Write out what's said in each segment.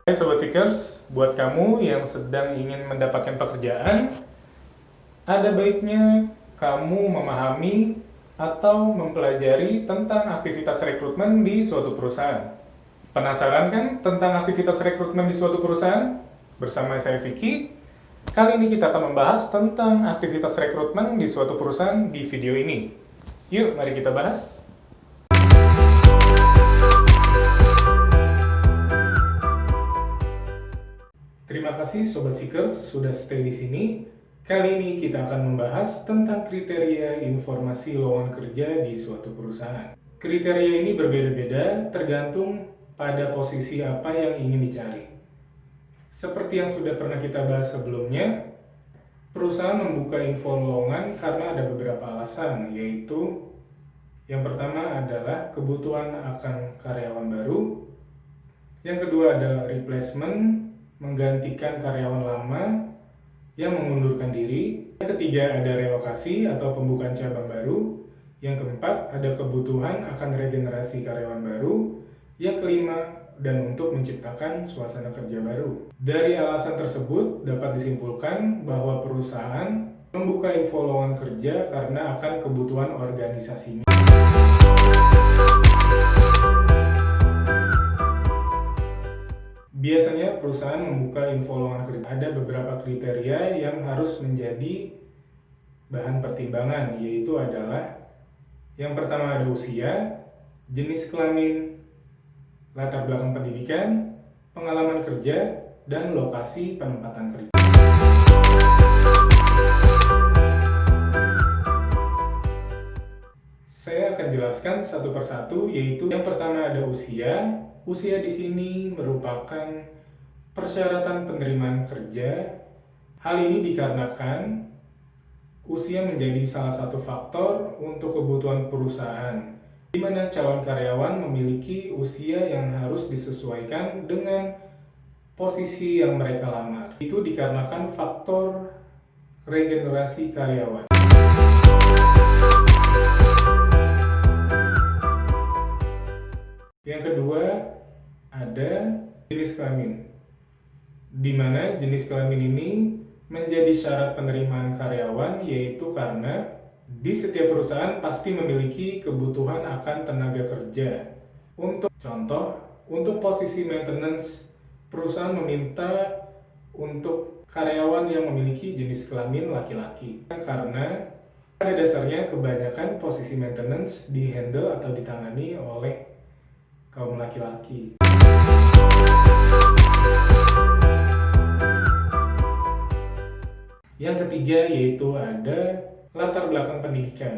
Hai Sobat Seekers, buat kamu yang sedang ingin mendapatkan pekerjaan, ada baiknya kamu memahami atau mempelajari tentang aktivitas rekrutmen di suatu perusahaan. Penasaran kan tentang aktivitas rekrutmen di suatu perusahaan? Bersama saya Vicky, kali ini kita akan membahas tentang aktivitas rekrutmen di suatu perusahaan di video ini. Yuk, mari kita bahas. Terima kasih Sobat Seekers sudah stay di sini. Kali ini kita akan membahas tentang kriteria informasi lowongan kerja di suatu perusahaan. Kriteria ini berbeda-beda tergantung pada posisi apa yang ingin dicari. Seperti yang sudah pernah kita bahas sebelumnya, perusahaan membuka info lowongan karena ada beberapa alasan, yaitu yang pertama adalah kebutuhan akan karyawan baru, yang kedua adalah replacement, menggantikan karyawan lama yang mengundurkan diri. Yang ketiga ada relokasi atau pembukaan cabang baru. Yang keempat ada kebutuhan akan regenerasi karyawan baru. Yang kelima dan untuk menciptakan suasana kerja baru. Dari alasan tersebut dapat disimpulkan bahwa perusahaan membuka info lowongan kerja karena akan kebutuhan organisasinya. Biasanya perusahaan membuka info lowongan kerja. Ada beberapa kriteria yang harus menjadi bahan pertimbangan, yaitu adalah yang pertama ada usia, jenis kelamin, latar belakang pendidikan, pengalaman kerja, dan lokasi penempatan kerja. Saya akan jelaskan satu persatu, yaitu yang pertama ada usia. Usia di sini merupakan persyaratan penerimaan kerja. Hal ini dikarenakan usia menjadi salah satu faktor untuk kebutuhan perusahaan, di mana calon karyawan memiliki usia yang harus disesuaikan dengan posisi yang mereka lamar. Itu dikarenakan faktor regenerasi karyawan. Yang kedua, ada jenis kelamin, di mana jenis kelamin ini menjadi syarat penerimaan karyawan, yaitu karena di setiap perusahaan pasti memiliki kebutuhan akan tenaga kerja. Untuk contoh, untuk posisi maintenance, perusahaan meminta untuk karyawan yang memiliki jenis kelamin laki-laki, karena pada dasarnya kebanyakan posisi maintenance dihandle atau ditangani oleh kaum laki-laki. Yang ketiga yaitu ada latar belakang pendidikan.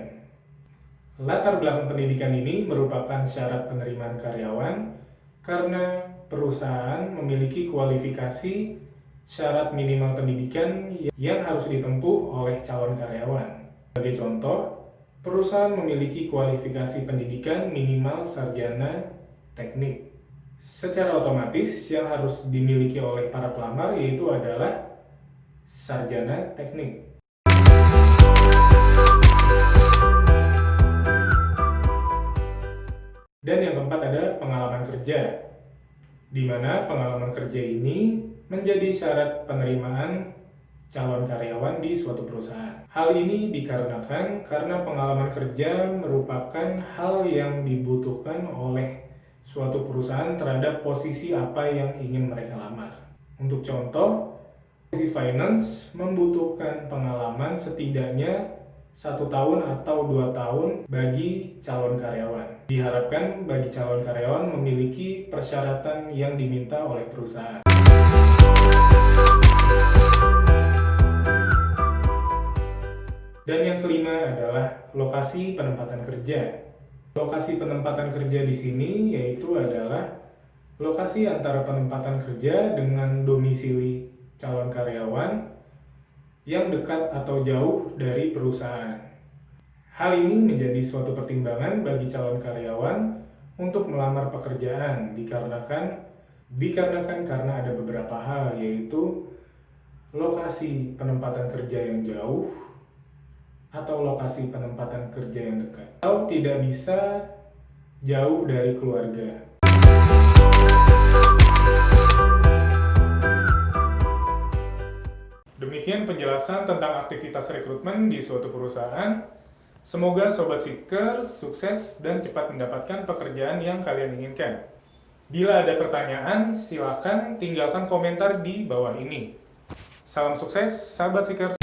Latar belakang pendidikan ini merupakan syarat penerimaan karyawan karena perusahaan memiliki kualifikasi syarat minimal pendidikan yang harus ditempuh oleh calon karyawan. Sebagai contoh, perusahaan memiliki kualifikasi pendidikan minimal sarjana teknik. Secara otomatis yang harus dimiliki oleh para pelamar yaitu adalah sarjana teknik. Dan yang keempat ada pengalaman kerja, di mana pengalaman kerja ini menjadi syarat penerimaan calon karyawan di suatu perusahaan. Hal ini dikarenakan karena pengalaman kerja merupakan hal yang dibutuhkan oleh suatu perusahaan terhadap posisi apa yang ingin mereka lamar. Untuk contoh, posisi finance membutuhkan pengalaman setidaknya 1 tahun atau 2 tahun bagi calon karyawan. Diharapkan bagi calon karyawan memiliki persyaratan yang diminta oleh perusahaan. Dan yang kelima adalah lokasi penempatan kerja. Lokasi penempatan kerja di sini yaitu adalah lokasi antara penempatan kerja dengan domisili calon karyawan yang dekat atau jauh dari perusahaan. Hal ini menjadi suatu pertimbangan bagi calon karyawan untuk melamar pekerjaan dikarenakan karena ada beberapa hal, yaitu lokasi penempatan kerja yang jauh atau lokasi penempatan kerja yang dekat, atau tidak bisa jauh dari keluarga. demikian penjelasan tentang aktivitas rekrutmen di suatu perusahaan. Semoga Sobat Seekers sukses dan cepat mendapatkan pekerjaan yang kalian inginkan. Bila ada pertanyaan, silakan tinggalkan komentar di bawah ini. Salam sukses, sahabat Seekers!